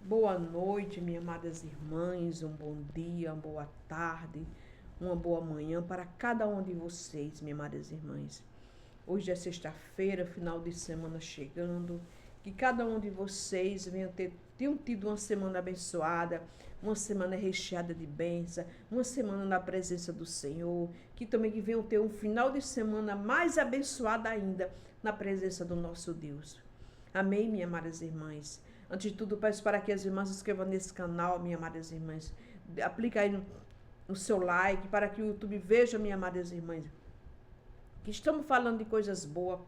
Boa noite, minhas amadas irmãs, um bom dia, uma boa tarde, uma boa manhã para cada um de vocês, minhas amadas irmãs. Hoje é sexta-feira, final de semana chegando, que cada um de vocês tenham tido uma semana abençoada, uma semana recheada de bênção, uma semana na presença do Senhor, que também venham ter um final de semana mais abençoado ainda na presença do nosso Deus. Amém, minhas amadas irmãs. Antes de tudo, peço para que as irmãs se inscrevam nesse canal, minhas amadas irmãs. Aplica aí no seu like, para que o YouTube veja, minhas amadas irmãs, que estamos falando de coisas boas,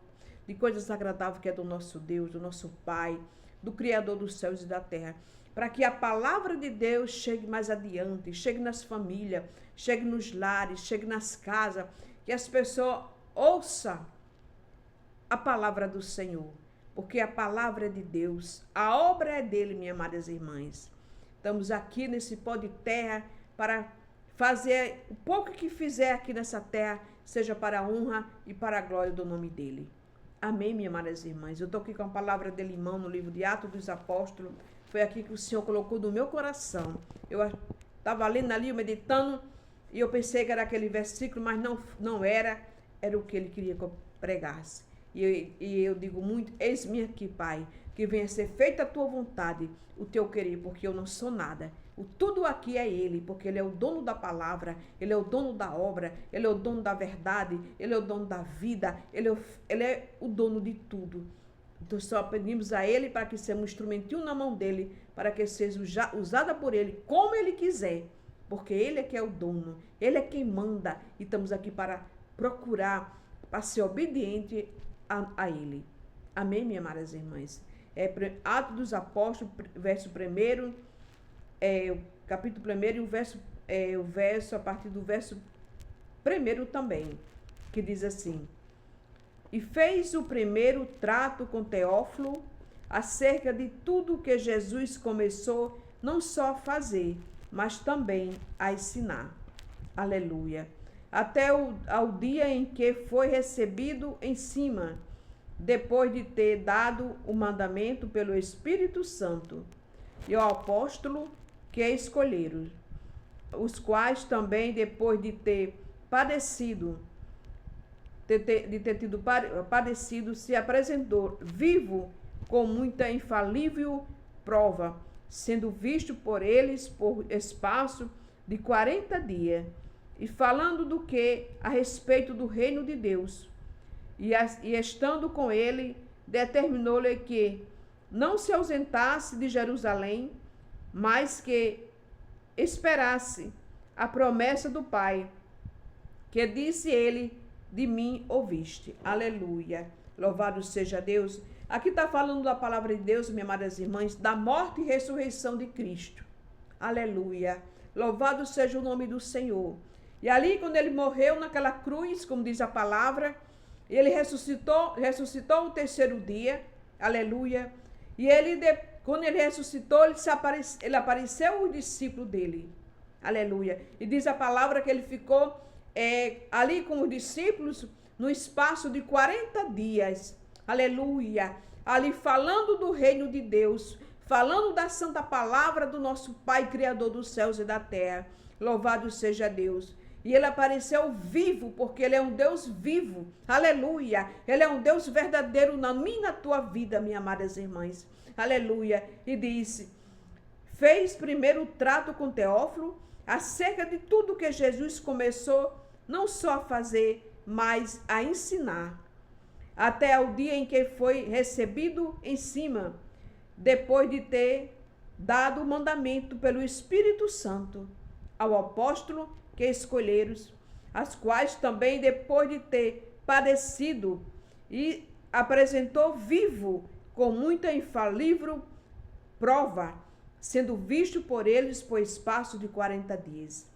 de coisas agradáveis que é do nosso Deus, do nosso Pai, do Criador dos céus e da terra. Para que a palavra de Deus chegue mais adiante, chegue nas famílias, chegue nos lares, chegue nas casas, que as pessoas ouçam a palavra do Senhor. Porque a palavra é de Deus, a obra é dele, minhas amadas irmãs. Estamos aqui nesse pó de terra para fazer o pouco que fizer aqui nessa terra, seja para a honra e para a glória do nome dele. Amém, minhas amadas irmãs. Eu estou aqui com a palavra dele em mão no livro de Atos dos Apóstolos. Foi aqui que o Senhor colocou no meu coração. Eu estava lendo ali, meditando, e eu pensei que era aquele versículo, mas não era o que ele queria que eu pregasse. E eu digo muito, eis-me aqui, Pai, que venha ser feita a tua vontade, o teu querer, porque eu não sou nada. Tudo aqui é Ele, porque Ele é o dono da palavra, Ele é o dono da obra, Ele é o dono da verdade, Ele é o dono da vida, Ele é o dono de tudo. Então só pedimos a Ele para que seja um instrumentinho na mão dEle, para que seja usada por Ele como Ele quiser, porque Ele é que é o dono, Ele é quem manda, e estamos aqui para procurar, para ser obediente a Ele. Amém, minhas amadas irmãs? Atos dos Apóstolos, verso 1, capítulo 1 e o verso, a partir do verso 1 também, que diz assim: E fez o primeiro trato com Teófilo acerca de tudo que Jesus começou não só a fazer, mas também a ensinar. Aleluia. Até ao dia em que foi recebido em cima, depois de ter dado o mandamento pelo Espírito Santo, e ao apóstolo que escolheram, os quais também, depois de ter padecido, se apresentou vivo com muita infalível prova, sendo visto por eles por espaço de 40 dias, e falando do que a respeito do reino de Deus, e estando com ele, determinou-lhe que não se ausentasse de Jerusalém, mas que esperasse a promessa do Pai, que disse ele, de mim ouviste. Aleluia. Louvado seja Deus. Aqui está falando da palavra de Deus, minhas amadas irmãs, da morte e ressurreição de Cristo. Aleluia. Louvado seja o nome do Senhor. E ali, quando ele morreu naquela cruz, como diz a palavra, ele ressuscitou o terceiro dia, aleluia. E quando ele ressuscitou, ele apareceu aos discípulos dele, aleluia. E diz a palavra que ele ficou ali com os discípulos no espaço de 40 dias, aleluia. Ali falando do reino de Deus, falando da santa palavra do nosso Pai, Criador dos céus e da terra. Louvado seja Deus. E ele apareceu vivo, porque ele é um Deus vivo. Aleluia. Ele é um Deus verdadeiro na minha e na tua vida, minhas amadas irmãs. Aleluia. E disse, fez primeiro o trato com Teófilo acerca de tudo que Jesus começou não só a fazer, mas a ensinar. Até o dia em que foi recebido em cima, depois de ter dado o mandamento pelo Espírito Santo ao apóstolo que escolheram, as quais também, depois de ter padecido, e apresentou vivo com muita infalível prova, sendo visto por eles por espaço de 40 dias.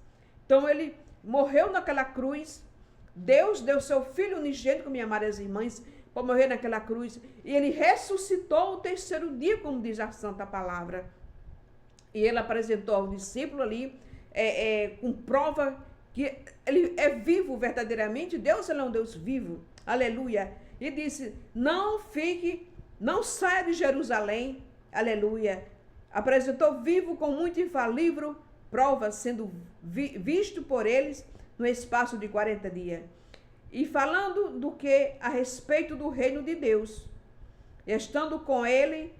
Então ele morreu naquela cruz. Deus deu seu Filho unigênito, minhas amadas irmãs, para morrer naquela cruz, e ele ressuscitou o terceiro dia, como diz a santa palavra. E ele apresentou ao discípulo ali, com prova que ele é vivo verdadeiramente. Deus, ele é um Deus vivo, aleluia. E disse, não saia de Jerusalém, aleluia, apresentou vivo com muito infalível prova, sendo visto por eles no espaço de 40 dias. E falando do que a respeito do reino de Deus, estando com ele,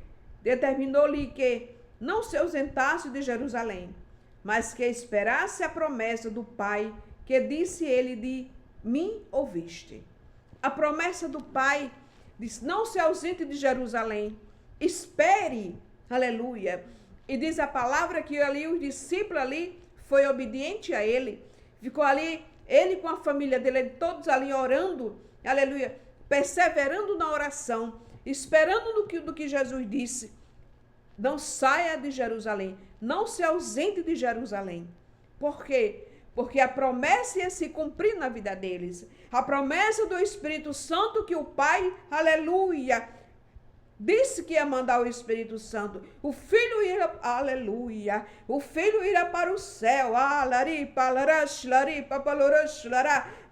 determinou-lhe que não se ausentasse de Jerusalém, mas que esperasse a promessa do Pai, que disse ele: de mim ouviste. A promessa do Pai diz: não se ausente de Jerusalém, espere, aleluia. E diz a palavra que ali os discípulos ali foi obediente a ele, ficou ali, ele com a família dele, todos ali orando, aleluia, perseverando na oração, esperando do que Jesus disse. Não saia de Jerusalém, não se ausente de Jerusalém. Por quê? Porque a promessa ia se cumprir na vida deles. A promessa do Espírito Santo que o Pai, aleluia, disse que ia mandar o Espírito Santo. O Filho irá, aleluia, o Filho irá para o céu.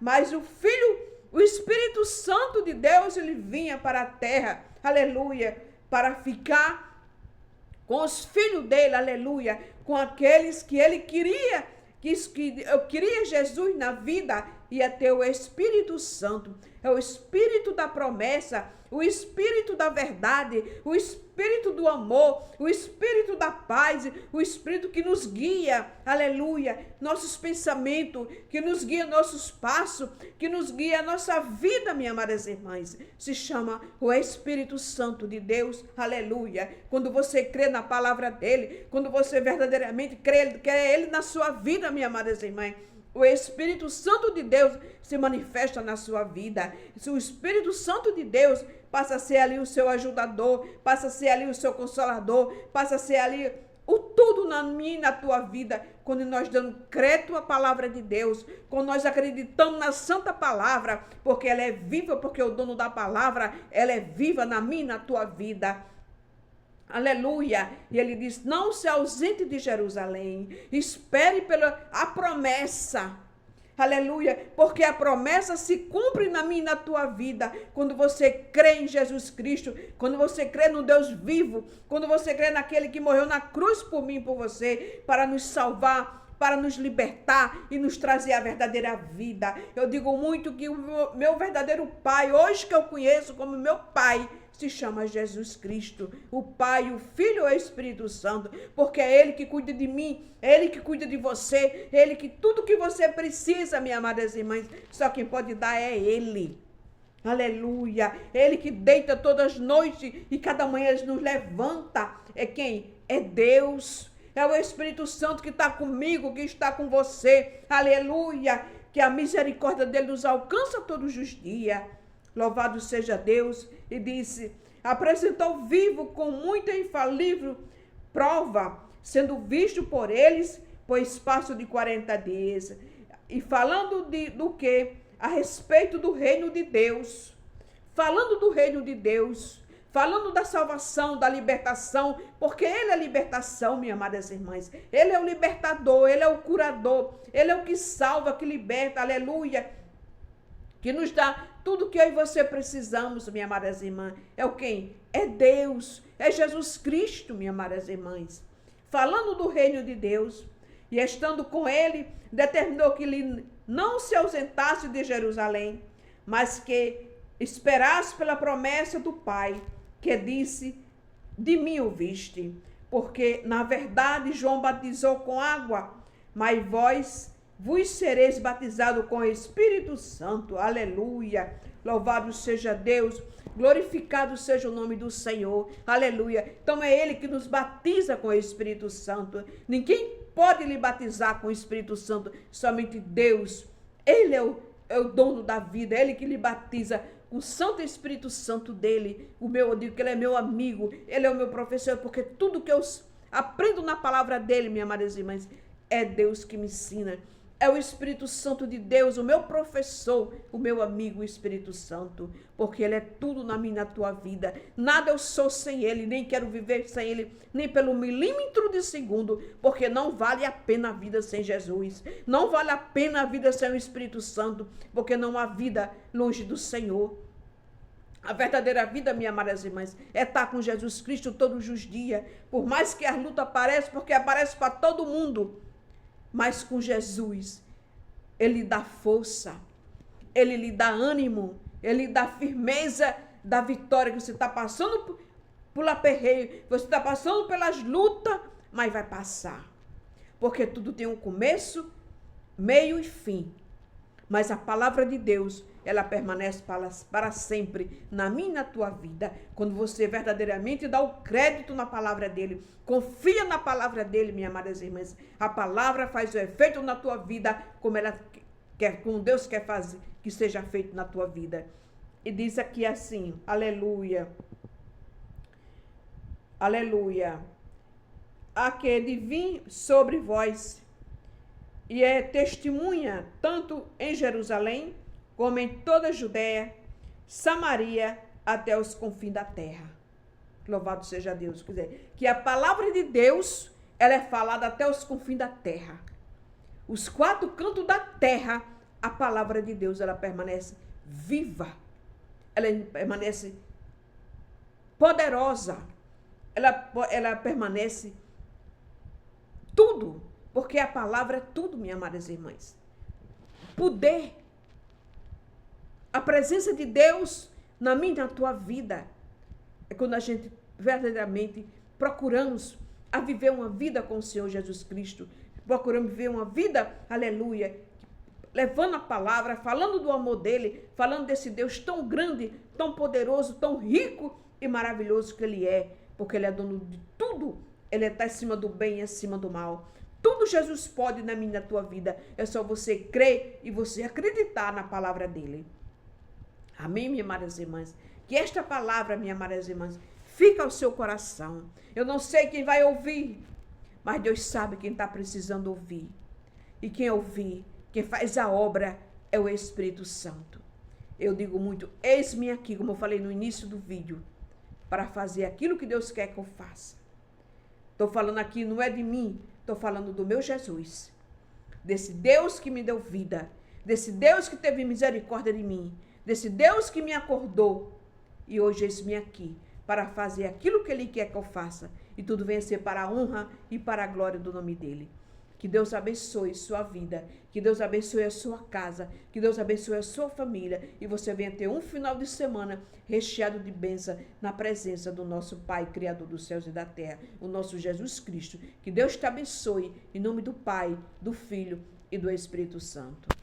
Mas o Filho, o Espírito Santo de Deus, ele vinha para a terra, aleluia, para ficar com os filhos dele, aleluia, com aqueles que ele queria, que eu queria Jesus na vida, ia ter o Espírito Santo. É o Espírito da promessa, o Espírito da verdade, o Espírito do amor, o Espírito da paz, o Espírito que nos guia, aleluia, nossos pensamentos, que nos guia nossos passos, que nos guia a nossa vida, minhas amadas irmãs. Se chama o Espírito Santo de Deus, aleluia. Quando você crê na palavra dele, quando você verdadeiramente crê ele na sua vida, minhas amadas irmãs, o Espírito Santo de Deus se manifesta na sua vida. Se o Espírito Santo de Deus passa a ser ali o seu ajudador, passa a ser ali o seu consolador, passa a ser ali o tudo na minha e na tua vida. Quando nós damos crédito à palavra de Deus, quando nós acreditamos na santa palavra, porque ela é viva, porque o dono da palavra, ela é viva na minha e na tua vida. Aleluia. E ele diz: não se ausente de Jerusalém, espere pela a promessa. Aleluia, porque a promessa se cumpre na minha e na tua vida, quando você crê em Jesus Cristo, quando você crê no Deus vivo, quando você crê naquele que morreu na cruz por mim e por você, para nos salvar, para nos libertar e nos trazer a verdadeira vida. Eu digo muito que o meu verdadeiro Pai, hoje que eu conheço como meu Pai, se chama Jesus Cristo, o Pai, o Filho e o Espírito Santo, porque é Ele que cuida de mim, é Ele que cuida de você, é Ele que tudo que você precisa, minhas amadas irmãs, só quem pode dar é Ele. Aleluia, Ele que deita todas as noites e cada manhã Ele nos levanta. É quem? É Deus, é o Espírito Santo que está comigo, que está com você. Aleluia, que a misericórdia dele nos alcança todos os dias. Louvado seja Deus. E disse: apresentou vivo com muita infalível prova, sendo visto por eles por espaço de 40 dias. E falando do que? A respeito do reino de Deus. Falando do reino de Deus. Falando da salvação, da libertação, porque Ele é a libertação, minhas amadas irmãs. Ele é o libertador, Ele é o curador, Ele é o que salva, que liberta, aleluia, que nos dá tudo que eu e você precisamos, minhas amadas irmãs. É o quem? É Deus, é Jesus Cristo, minhas amadas irmãs. Falando do reino de Deus, e estando com ele, determinou que ele não se ausentasse de Jerusalém, mas que esperasse pela promessa do Pai, que disse: de mim ouviste. Porque, na verdade, João batizou com água, mas vos sereis batizado com o Espírito Santo. Aleluia. Louvado seja Deus. Glorificado seja o nome do Senhor. Aleluia. Então é Ele que nos batiza com o Espírito Santo. Ninguém pode lhe batizar com o Espírito Santo. Somente Deus. Ele é o dono da vida. É Ele que lhe batiza com o Santo Espírito Santo dele. Eu digo que Ele é meu amigo. Ele é o meu professor. Porque tudo que eu aprendo na palavra dele, minhas amadas irmãs, é Deus que me ensina. É o Espírito Santo de Deus, o meu professor, o meu amigo, o Espírito Santo. Porque Ele é tudo na minha e na tua vida. Nada eu sou sem Ele, nem quero viver sem Ele, nem pelo milímetro de segundo. Porque não vale a pena a vida sem Jesus. Não vale a pena a vida sem o Espírito Santo. Porque não há vida longe do Senhor. A verdadeira vida, minhas amadas irmãs, é estar com Jesus Cristo todos os dias. Por mais que a luta apareça, porque aparece para todo mundo. Mas com Jesus, Ele dá força, Ele lhe dá ânimo, Ele lhe dá firmeza da vitória que você está passando por aperreio, você está passando pelas lutas, mas vai passar. Porque tudo tem um começo, meio e fim. Mas a palavra de Deus, ela permanece para sempre na minha e na tua vida. Quando você verdadeiramente dá o crédito na palavra dele, confia na palavra dele, minhas amadas irmãs. A palavra faz o efeito na tua vida como ela quer, como Deus quer fazer que seja feito na tua vida. E diz aqui assim, aleluia, aleluia, a que de vir sobre vós, e é testemunha tanto em Jerusalém, como em toda a Judéia, Samaria, até os confins da terra. Louvado seja Deus. Quer dizer, que a palavra de Deus, ela é falada até os confins da terra. Os quatro cantos da terra, a palavra de Deus, ela permanece viva. Ela permanece poderosa. Ela permanece tudo. Porque a palavra é tudo, minhas amadas irmãs. Poder. A presença de Deus na minha e na tua vida é quando a gente verdadeiramente procuramos a viver uma vida com o Senhor Jesus Cristo. Procuramos viver uma vida, aleluia, levando a palavra, falando do amor dele, falando desse Deus tão grande, tão poderoso, tão rico e maravilhoso que ele é. Porque ele é dono de tudo. Ele está acima do bem e acima do mal. Tudo Jesus pode na minha e na tua vida. É só você crer e você acreditar na palavra dele. Amém, minhas amadas irmãs? Que esta palavra, minhas amadas irmãs, fica ao seu coração. Eu não sei quem vai ouvir, mas Deus sabe quem está precisando ouvir. E quem ouvir, quem faz a obra é o Espírito Santo. Eu digo muito, eis-me aqui, como eu falei no início do vídeo, para fazer aquilo que Deus quer que eu faça. Estou falando aqui, não é de mim, estou falando do meu Jesus. Desse Deus que me deu vida, desse Deus que teve misericórdia de mim, desse Deus que me acordou, e hoje eis-me aqui, para fazer aquilo que Ele quer que eu faça, e tudo venha ser para a honra e para a glória do nome dEle. Que Deus abençoe sua vida, que Deus abençoe a sua casa, que Deus abençoe a sua família, e você venha ter um final de semana recheado de bênção na presença do nosso Pai, Criador dos céus e da terra, o nosso Jesus Cristo. Que Deus te abençoe, em nome do Pai, do Filho e do Espírito Santo.